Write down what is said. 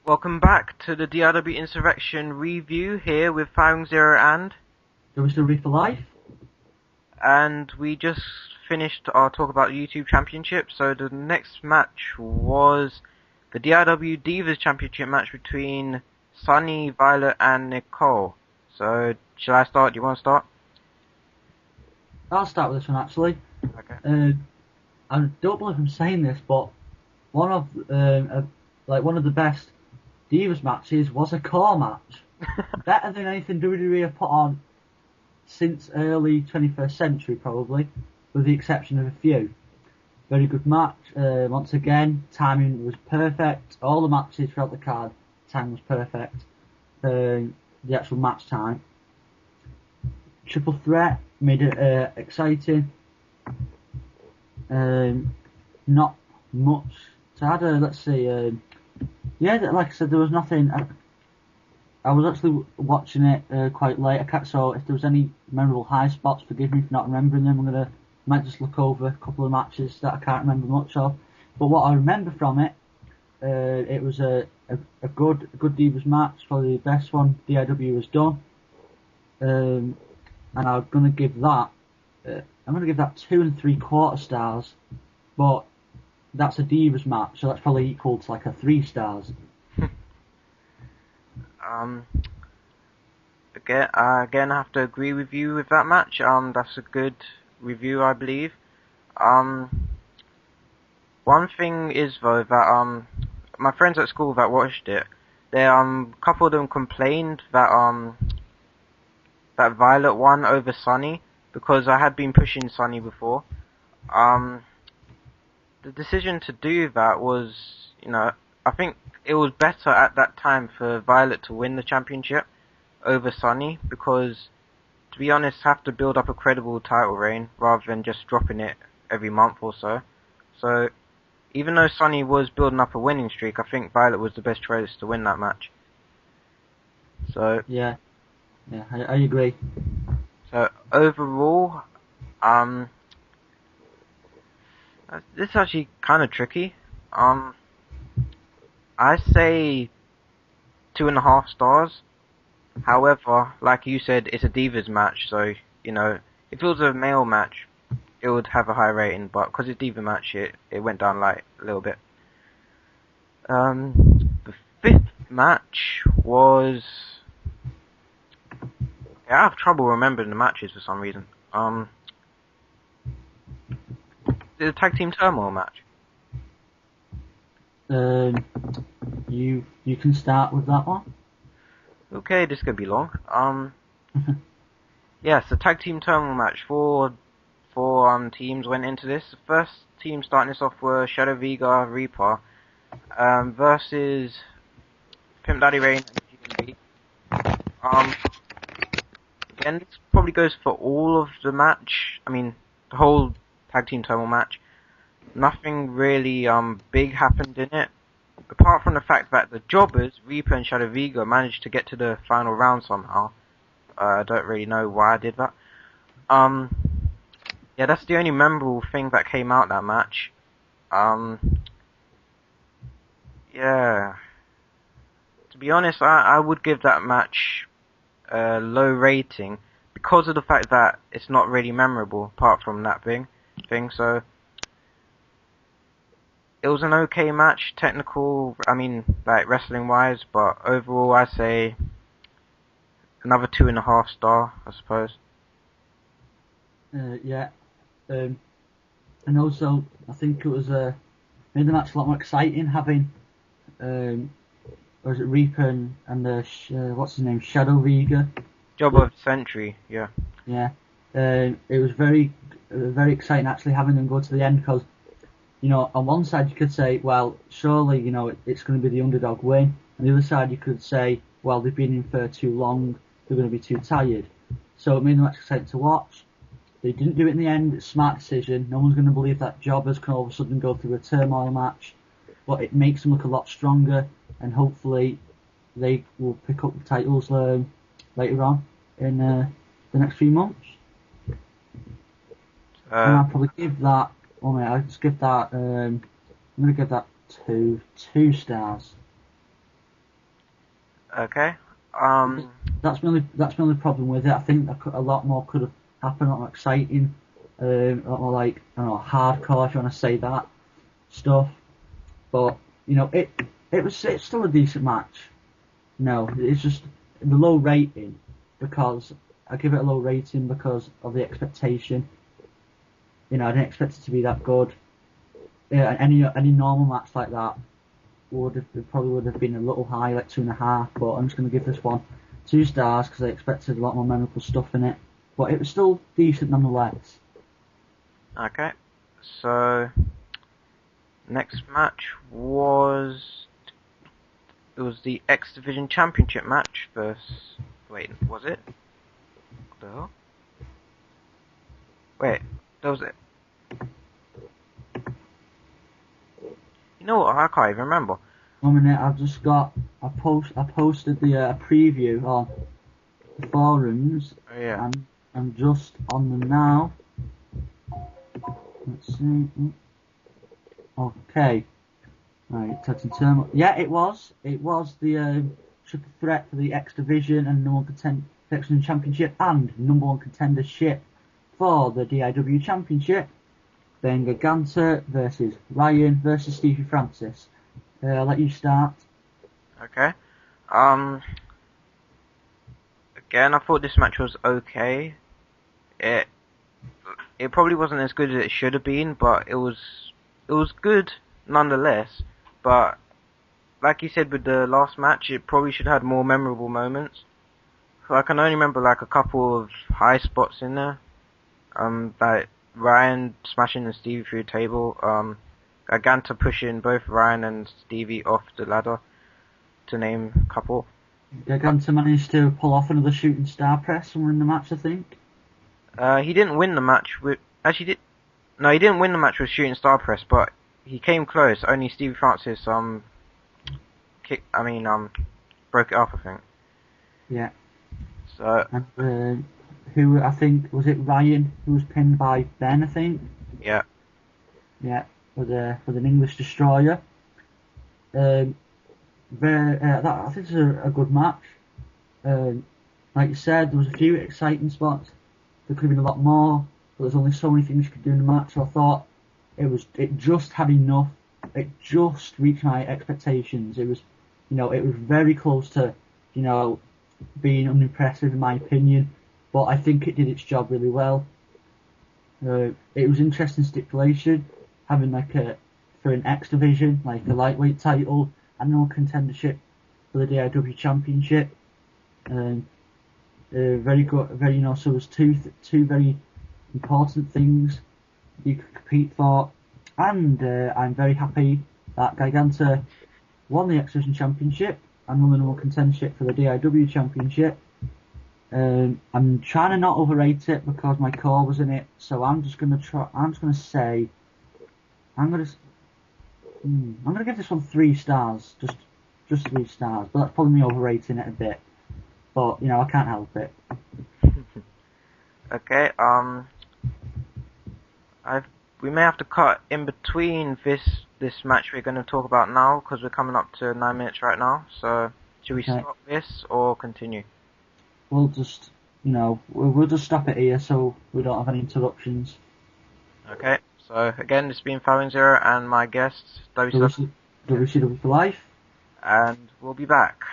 Welcome back to the DIW InsurrXion review here with Firing Zero WWE for life. and we just finished our talk about the YouTube Championship. So the next match was the DIW Divas Championship match between Sunny, Violet, and Nicole. So shall I start? Do you want to start? I'll start with this one actually. Okay. I don't believe I'm saying this, but one of one of the best Divas matches was a core match, better than anything WWE have put on since early 21st century, probably, with the exception of a few. Very good match. Once again, timing was perfect. All the matches throughout the card, time was perfect. The actual match time. Triple threat made it exciting. Not much to add. Let's see. Like I said, there was nothing. I was actually watching it quite late. So if there was any memorable high spots, forgive me for not remembering them. Might just look over a couple of matches that I can't remember much of. But what I remember from it, it was a good Divas match, probably the best one DIW has done. And I'm gonna give that 2 3/4 stars, but that's a Divas match, so that's probably equal to like a 3 stars. Again, I have to agree with you with that match. That's a good review, I believe. One thing is though that my friends at school that watched it, a couple of them complained that Violet won over Sunny because I had been pushing Sunny before. The decision to do that was, I think it was better at that time for Violet to win the championship over Sunny because, to be honest, have to build up a credible title reign rather than just dropping it every month or so. So, even though Sunny was building up a winning streak, I think Violet was the best choice to win that match. So Yeah, I agree. So overall, this is actually kind of tricky. I say 2.5 stars. However, like you said, it's a Divas match, so if it was a male match, it would have a high rating. But because it's Diva match, it went down like a little bit. The fifth match was. I have trouble remembering the matches for some reason. The tag team turmoil match. You can start with that one. Okay, this could be long. Yes, the tag team turmoil match. Four teams went into this. The first team starting this off were Shadow Vega Reaper versus Pimp Daddy Rain and GMB. Again, this probably goes for all of the match. I mean, the whole tag team turmoil match. Nothing really big happened in it, apart from the fact that the jobbers, Reaper and Shadow Vega, managed to get to the final round somehow. I don't really know why I did that. Yeah, that's the only memorable thing that came out that match. Yeah. To be honest, I would give that match a low rating because of the fact that it's not really memorable apart from that thing. So it was an okay match, like wrestling wise, but overall I say another 2.5 star, I suppose. Yeah. And also, I think it was made the match a lot more exciting having, was it Reaper and what's his name, Shadow Vega. Job of the century, yeah. Yeah. It was very exciting actually having them go to the end because, on one side you could say, well, surely, it's going to be the underdog win. On the other side you could say, well, they've been in for too long, they're going to be too tired. So it made the match exciting to watch. They didn't do it in the end. It's a smart decision. No one's going to believe that jobbers can all of a sudden go through a turmoil match, but it makes them look a lot stronger, and hopefully they will pick up the titles later on in the next few months. And I'll probably give that. Oh mate, I'm going to give that two stars. Okay. That's my only problem with it. I think a lot more could have happened, a lot more exciting, a lot more like, I don't know, hardcore, if you want to say that stuff. But it's still a decent match. No, it's just the low rating because I give it a low rating because of the expectation. I didn't expect it to be that good. Yeah, any normal match like that probably would have been a little high, like 2.5. But I'm just going to give this one 2 stars because I expected a lot more memorable stuff in it. But it was still decent nonetheless. Okay. So next match was the X Division Championship match versus. Wait, was it? What the hell? Wait, that was it. You know what? I can't even remember. 1 minute, I posted the preview on the forums. Oh, yeah. And I'm just on them now. Let's see. Okay. Right, Titan Terminal. Yeah, it was. It was the triple threat for the X Division and number 1 contender championship and number 1 contendership for the DIW championship. Then Giganta versus Ryan versus Stevie Francis. I'll let you start. Okay. Again, I thought this match was okay. It probably wasn't as good as it should have been, but it was good nonetheless. But like you said with the last match, it probably should have had more memorable moments. So I can only remember like a couple of high spots in there. Like Ryan smashing the Stevie through the table. Giganta pushing both Ryan and Stevie off the ladder, to name a couple. Giganta managed to pull off another shooting star press and win the match, I think. He didn't win the match with. Actually, he didn't win the match with shooting star press, but he came close. Only Stevie Francis broke it off, I think. Yeah. So. And who, I think, was it Ryan who was pinned by Ben, I think? Yeah. Yeah, with an English destroyer. I think it's a good match. Like you said, there was a few exciting spots. There could have been a lot more, but there's only so many things you could do in the match. So I thought it just had enough. It just reached my expectations. It was very close to, being unimpressive in my opinion, but I think it did its job really well. It was interesting stipulation, having for an X division, like a lightweight title and no contendership for the DIW championship. Very good, so there's two very important things you could compete for, and I'm very happy that Giganta won the X Division championship and won the number 1 contendership for the DIW championship. I'm trying to not overrate it because my core was in it, so I'm just gonna say I'm gonna give this one 3 stars, just 3 stars, but that's probably me overrating it a bit. But I can't help it. Okay. We may have to cut in between this match we're going to talk about now because we're coming up to 9 minutes right now. So should we stop this or continue? We'll just we'll just stop it here so we don't have any interruptions. Okay. So again, this has been Following Zero and my guest WCW for life, and we'll be back.